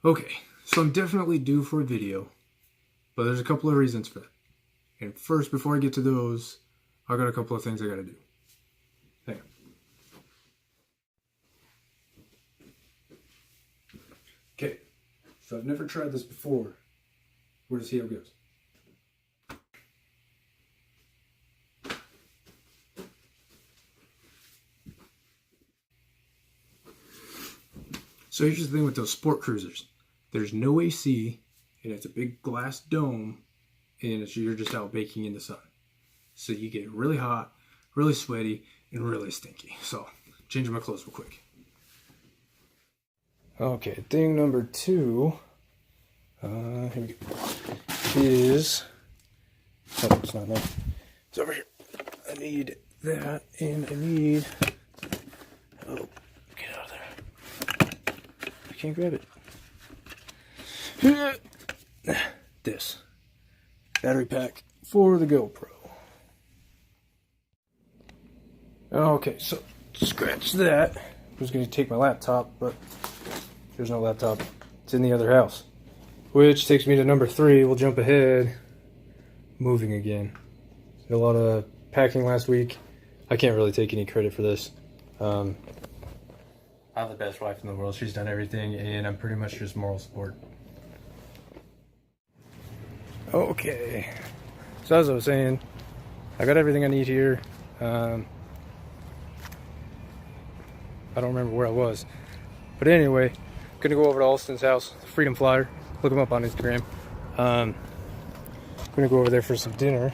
Okay, so I'm definitely due for a video, but there's a couple of reasons for that. And first, before I get to those, I got a couple of things I gotta do. Hang on. Okay, so I've never tried this before. We're gonna see how it goes. So here's the thing with those sport cruisers. There's no AC, and it's a big glass dome, and you're just out baking in the sun. So you get really hot, really sweaty, and really stinky. So, changing my clothes real quick. Okay, thing number 2, here we go, is, oh, it's not there. It's over here. I need that, and I need, oh, get out of there. I can't grab it. This battery pack for the GoPro. Okay, so scratch that. I was going to take my laptop, but there's no laptop. It's in the other house. Which takes me to number 3. We'll jump ahead. Moving again. Did a lot of packing last week. I can't really take any credit for this. I have the best wife in the world. She's done everything, and I'm pretty much just moral support. Okay, so as I was saying, I got everything I need here. I don't remember where I was, but anyway, I'm gonna go over to Alston's house, Freedom Flyer. Look him up on Instagram. I'm gonna go over there for some dinner.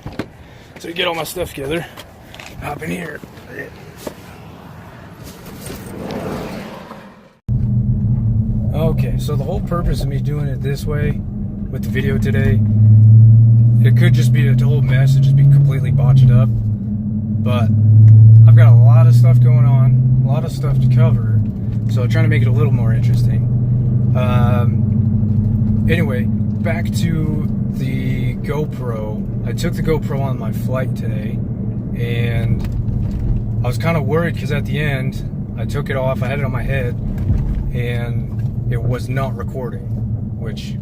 So to get all my stuff together, hop in here. Okay, so the whole purpose of me doing it this way with the video today, it could just be a whole mess and just be completely botched up, but I've got a lot of stuff going on, a lot of stuff to cover, so I'm trying to make it a little more interesting. Anyway, back to the GoPro. I took the GoPro on my flight today, and I was kind of worried because at the end, I took it off, I had it on my head, and it was not recording, which,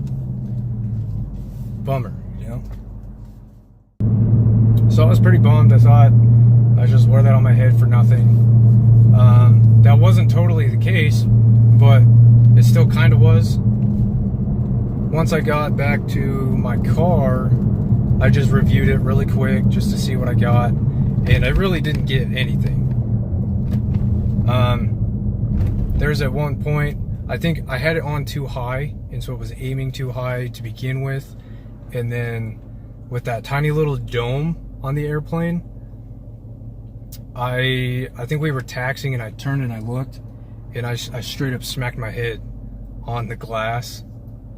bummer, you know? So I was pretty bummed. I thought I just wore that on my head for nothing. That wasn't totally the case, but it still kind of was. Once I got back to my car, I just reviewed it really quick just to see what I got, and I really didn't get anything. There's at one point, I think I had it on too high, and so it was aiming too high to begin with, and then with that tiny little dome on the airplane, I think we were taxiing, and I turned and I looked, and I straight up smacked my head on the glass.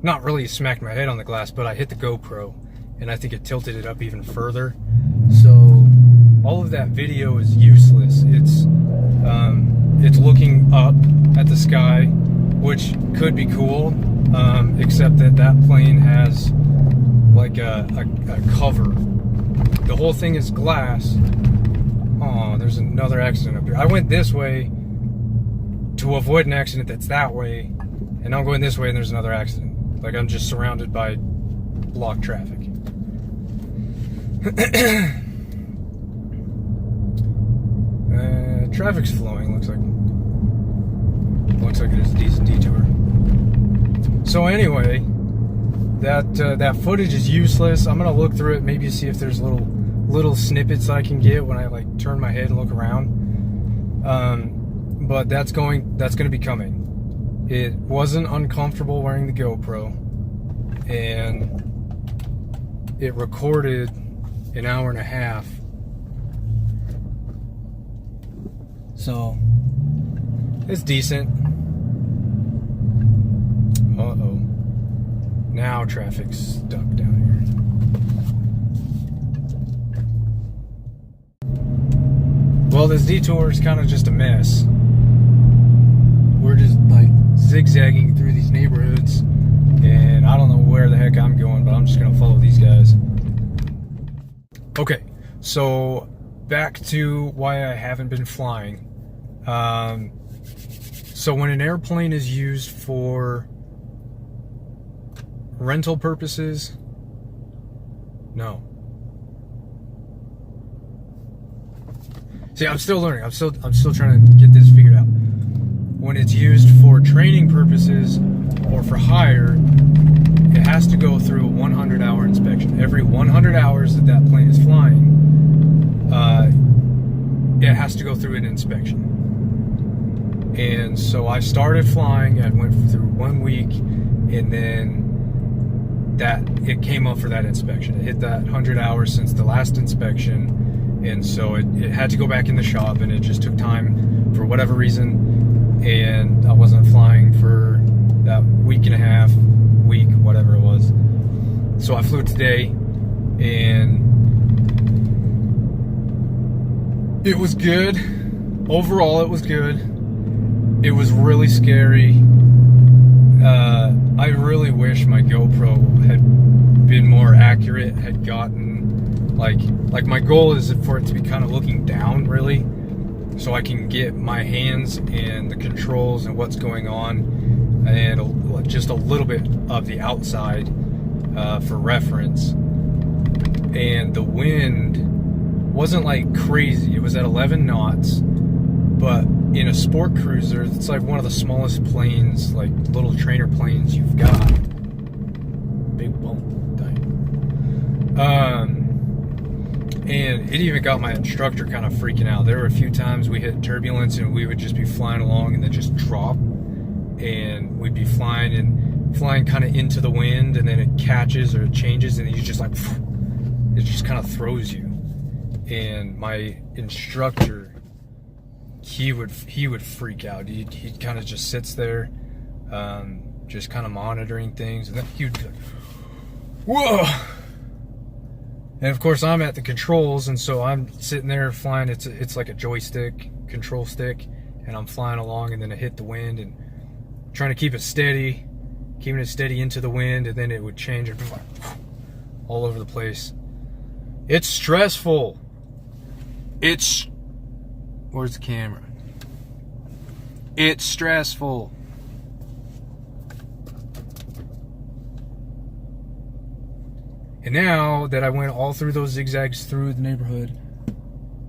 Not really smacked my head on the glass, but I hit the GoPro, and I think it tilted it up even further. So all of that video is useless. It's looking up at the sky, which could be cool, except that plane has like a cover. The whole thing is glass. Oh, there's another accident up here. I went this way to avoid an accident that's that way, and now I'm going this way and there's another accident. Like I'm just surrounded by blocked traffic. Traffic's flowing, looks like it is a decent detour. So anyway, that footage is useless. I'm gonna look through it, maybe see if there's little snippets I can get when I like turn my head and look around. But that's gonna be coming. It wasn't uncomfortable wearing the GoPro, and it recorded an hour and a half. So it's decent. Uh-oh. Now traffic's stuck down here. Well, this detour is kind of just a mess. We're just like zigzagging through these neighborhoods, and I don't know where the heck I'm going, but I'm just gonna follow these guys. Okay, so back to why I haven't been flying. So when an airplane is used for rental purposes, no. See, I'm still learning. I'm still trying to get this figured out. When it's used for training purposes or for hire, it has to go through a 100-hour inspection. Every 100 hours that plane is flying, it has to go through an inspection. And so I started flying. I went through 1 week, and then it came up for that inspection. It hit that 100 hours since the last inspection. And so it had to go back in the shop, and it just took time for whatever reason, and I wasn't flying for that week, whatever it was. So I flew today, and it was good. Overall, it was good. It was really scary. I really wish my GoPro had been more accurate, had gotten like my goal is for it to be kind of looking down, really, so I can get my hands and the controls and what's going on, and just a little bit of the outside for reference. And the wind wasn't like crazy. It was at 11 knots, but in a sport cruiser, it's like one of the smallest planes, like little trainer planes you've got. Big bump. And it even got my instructor kind of freaking out. There were a few times we hit turbulence and we would just be flying along and then just drop, and we'd be flying kind of into the wind, and then it catches or it changes, and you just like, it just kind of throws you. And my instructor, he would freak out. He kind of just sits there, just kind of monitoring things, and then he would be like, whoa. And of course, I'm at the controls, and so I'm sitting there flying. It's like a joystick, control stick, and I'm flying along, and then it hit the wind, and trying to keep it steady, keeping it steady into the wind, and then it would change and like all over the place. It's stressful. Where's the camera? It's stressful. And now that I went all through those zigzags through the neighborhood,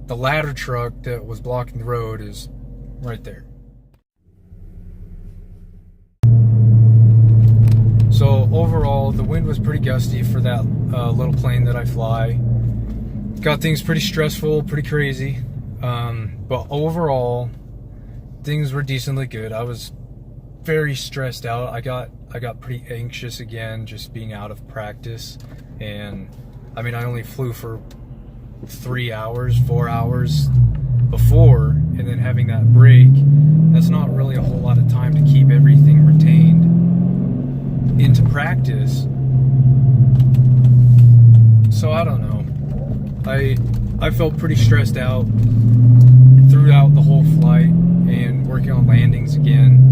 the ladder truck that was blocking the road is right there. So overall, the wind was pretty gusty for that little plane that I fly. Got things pretty stressful, pretty crazy. But overall, things were decently good. I was very stressed out. I got pretty anxious again, just being out of practice. And I mean, I only flew for 3 hours, 4 hours before, and then having that break, that's not really a whole lot of time to keep everything retained into practice. So I don't know. I felt pretty stressed out throughout the whole flight and working on landings again.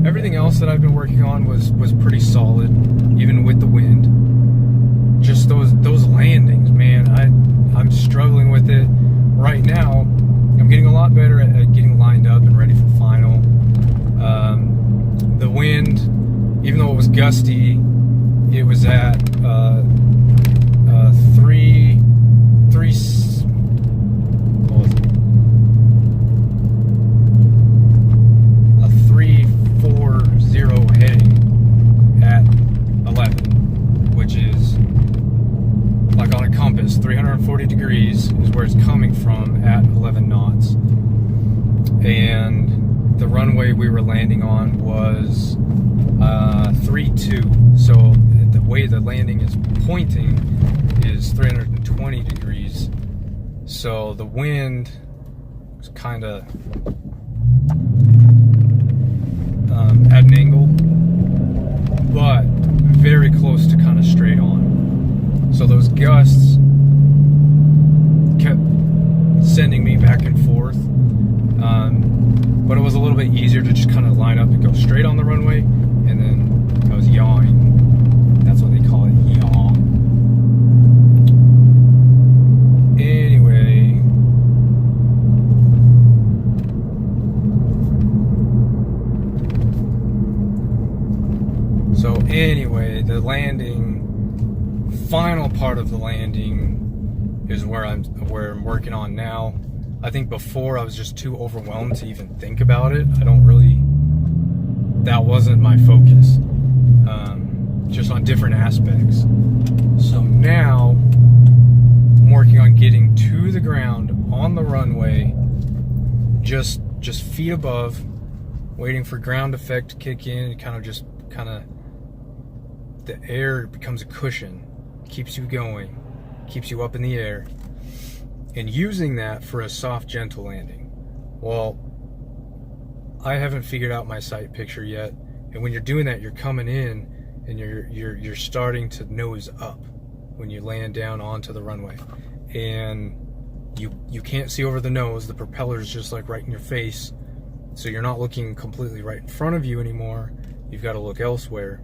Everything else that I've been working on was pretty solid, even with the wind. Just those landings, man, I'm struggling with it right now. I'm getting a lot better at getting lined up and ready for final. The wind, even though it was gusty, it was at what was it? A 340 heading at 11, which is like on a compass. 340 degrees is where it's coming from at 11 knots. And the runway we were landing on was 32. So the way the landing is pointing is 320 degrees. So the wind was kind of at an angle, but very close to kind of straight on. So those gusts kept sending me back and forth. But it was a little bit easier to just kind of line up and go straight on the runway, and then I was yawing. That's what they call it, yaw. Anyway, Anyway, the landing, final part of the landing is where I'm working on now. I think before I was just too overwhelmed to even think about it. That wasn't my focus. Just on different aspects. So now I'm working on getting to the ground on the runway, just feet above, waiting for ground effect to kick in. Kind of the air becomes a cushion, keeps you going, keeps you up in the air, and using that for a soft, gentle landing. Well, I haven't figured out my sight picture yet, and when you're doing that, you're coming in and you're starting to nose up when you land down onto the runway, and you can't see over the nose. The propeller's just like right in your face, so you're not looking completely right in front of you anymore. You've got to look elsewhere.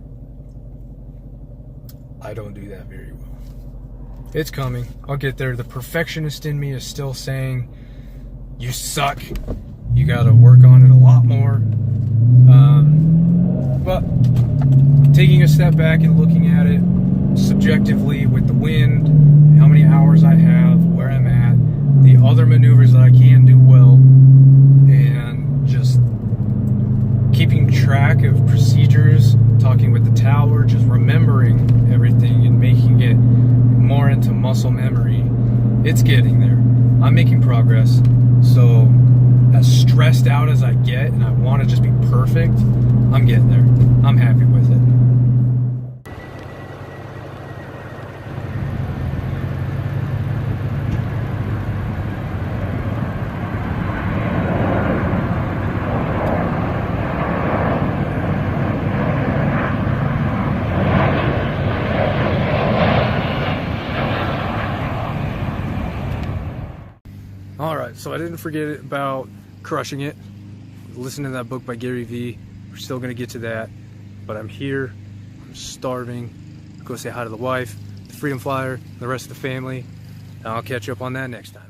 I don't do that very well. It's coming. I'll get there. The perfectionist in me is still saying, you suck. You got to work on it a lot more. But taking a step back and looking at it subjectively with the wind, how many hours I have, where I'm at, the other maneuvers that I can do well, and just keeping track of procedures, talking with the tower, just remembering everything and making it more into muscle memory. It's getting there. I'm making progress. So as stressed out as I get and I want to just be perfect, I'm getting there. I'm happy with it. Alright, so I didn't forget about crushing it. Listen to that book by Gary Vee. We're still going to get to that. But I'm here. I'm starving. Go say hi to the wife, the Freedom Flyer, the rest of the family. And I'll catch you up on that next time.